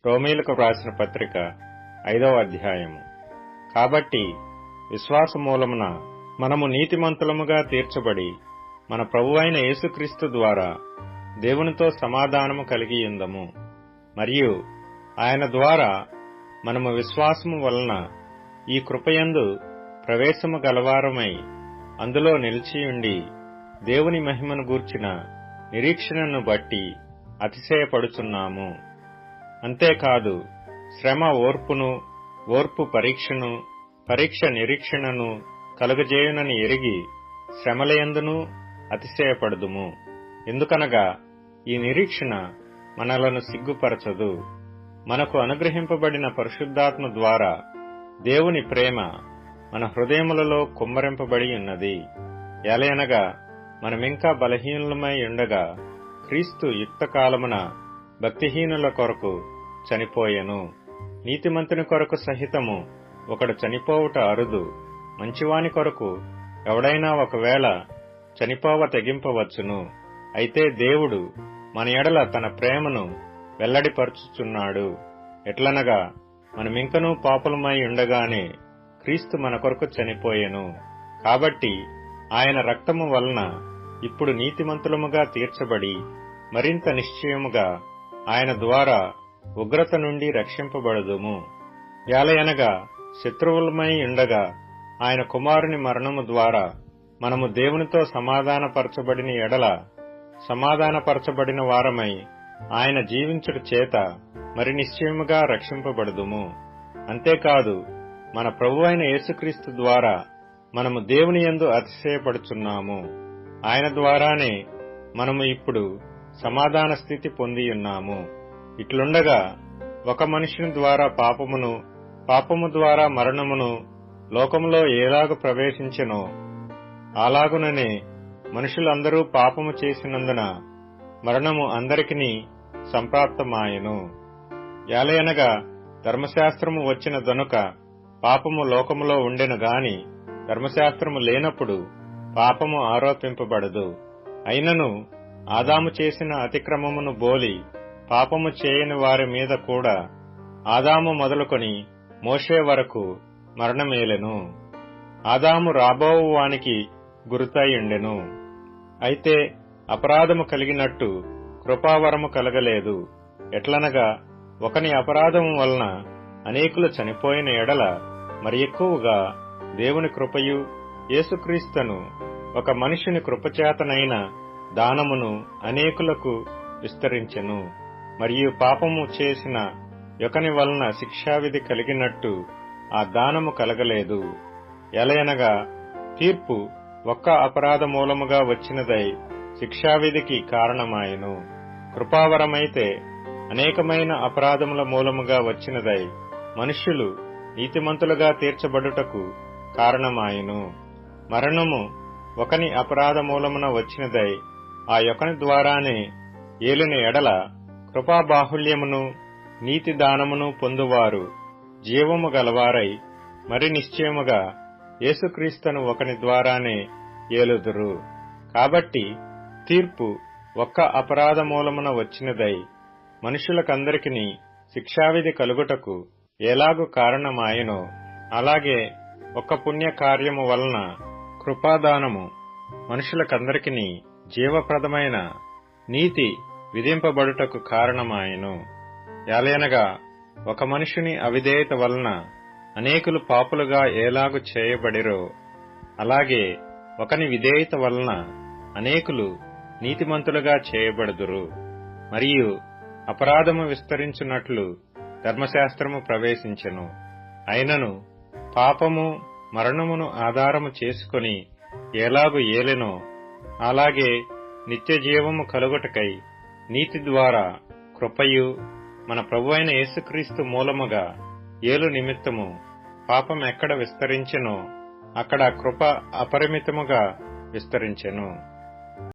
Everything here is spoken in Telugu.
రోమీయులకు వ్రాసిన పత్రిక 5వ అధ్యాయము. కాబట్టి విశ్వాస మూలమున మనము నీతిమంతులముగా తీర్చబడి మన ప్రభువైన యేసుక్రీస్తు ద్వారా దేవునితో సమాధానము కలిగియుందము. మరియు ఆయన ద్వారా మనము విశ్వాసము వలన ఈ కృపయందు ప్రవేశము గలవారమై అందులో నిలిచియుండి దేవుని మహిమను గూర్చిన నిరీక్షణను బట్టి అతిశయపడుచున్నాము. అంతేకాదు, శ్రమ ఓర్పును, ఓర్పు పరీక్షను, పరీక్ష నిరీక్షణను కలుగజేయునని ఎరిగి శ్రమలయందును అతిశయపడుదుము. ఎందుకనగా ఈ నిరీక్షణ మనలను సిగ్గుపరచదు. మనకు అనుగ్రహింపబడిన పరిశుద్ధాత్మ ద్వారా దేవుని ప్రేమ మన హృదయములలో కుమ్మరింపబడి ఉన్నది. ఎలయనగా మనమింకా బలహీనులమై ఉండగా క్రీస్తు యుక్తకాలమున భక్తిహీనుల కొరకు చనిపోయెను. నీతిమంతుని కొరకు సహితము ఒకడు చనిపోవుట అరుదు. మంచివాని కొరకు ఎవడైనా ఒకవేళ చనిపోవ తెగింపవచ్చును. అయితే దేవుడు మన ఎడల తన ప్రేమను వెల్లడిపరుచుచున్నాడు. ఎట్లనగా మనమింకనూ పాపులమై ఉండగానే క్రీస్తు మన కొరకు చనిపోయెను. కాబట్టి ఆయన రక్తము వలన ఇప్పుడు నీతిమంతులముగా తీర్చబడి మరింత నిశ్చయముగా ఆయన ద్వారా ఉగ్రత నుండి రక్షింపబడుదుము. యాలయనగా శత్రువులమై ఉండగా ఆయన కుమారుని మరణము ద్వారా మనము దేవునితో సమాధానపరచబడిన ఎడల సమాధానపరచబడిన వారమై ఆయన జీవించుట చేత మరి నిశ్చయముగా రక్షింపబడుదుము. అంతేకాదు, మన ప్రభువైన యేసుక్రీస్తు ద్వారా మనము దేవుని యందు అతిశయపడుచున్నాము. ఆయన ద్వారానే మనము ఇప్పుడు సమాధాన స్థితి పొందియున్నాము. ఇట్లుండగా ఒక మనుషుని ద్వారా పాపమును, పాపము ద్వారా మరణమును లోకములో ఎలాగు ప్రవేశించెనో అలాగుననే మనుషులందరూ పాపము చేసినందున మరణము అందరికిని సంప్రాప్తమాయెను. యాలయనగా ధర్మశాస్త్రము వచ్చిన దనుక పాపము లోకములో ఉండెను గాని ధర్మశాస్త్రము లేనప్పుడు పాపము ఆరోపింపబడదు. అయినను ఆదాము చేసిన అతిక్రమమును బోలి పాపము చేయని వారి మీద కూడా ఆదాము మొదలుకొని మోషే వరకు మరణమేలెను. ఆదాము రాబోవు వానికి గురుతయుండెను. అయితే అపరాధము కలిగినట్టు కృపావరము కలగలేదు. ఎట్లనగా ఒకని అపరాధము వలన అనేకులు చనిపోయిన ఎడల మరి ఎక్కువగా దేవుని కృపయు యేసుక్రీస్తును ఒక మనిషిని కృపచేతనైన దానమును అనేకులకు విస్తరించెను. మరియు పాపము చేసిన ఒకని వలన శిక్షావిధి కలిగినట్టు ఆ దానము కలగలేదు. ఎలయనగా తీర్పు ఒక్క అపరాధ మూలముగా వచ్చినదై శిక్షావిధికి కారణమాయెను. కృపావరమైతే అనేకమైన అపరాధముల మూలముగా వచ్చినదై మనుష్యులు నీతిమంతులుగా తీర్చబడుటకు కారణమాయెను. మరణము ఒకని అపరాధ మూలమున వచ్చినదై ఆ యొకని ద్వారానే ఏలిన ఎడల కృపాబాహుల్యమును నీతి దానమును పొందువారు జీవము గలవారై మరి నిశ్చయముగా యేసుక్రీస్తును ఒకని ద్వారానే ఏలుదురు. కాబట్టి తీర్పు ఒక్క అపరాధ మూలమున వచ్చినదై మనుషులకందరికిని శిక్షావిధి కలుగుటకు ఎలాగు కారణమాయెనో అలాగే ఒక్క పుణ్యకార్యము వలన కృపాదానము మనుషులకందరికిని జీవప్రదమైన నీతి విధింపబడుటకు కారణమాయెను. యాలయనగా ఒక మనుషుని అవిధేయత వలన అనేకులు పాపులుగా ఎలాగు చేయబడిరో అలాగే ఒకని విధేయత వలన అనేకులు నీతిమంతులుగా చేయబడుదురు. మరియు అపరాధము విస్తరించున్నట్లు ధర్మశాస్త్రము ప్రవేశించెను. అయినను పాపము మరణమును ఆధారము చేసుకొని ఎలాగు ఏలెనో అలాగే నిత్యజీవము కలుగుటకై నీతి ద్వారా కృపయు మన ప్రభువైన యేసుక్రీస్తు మూలముగా ఏలు నిమిత్తము పాపం ఎక్కడ విస్తరించెనో అక్కడ కృప అపరిమితముగా విస్తరించెను.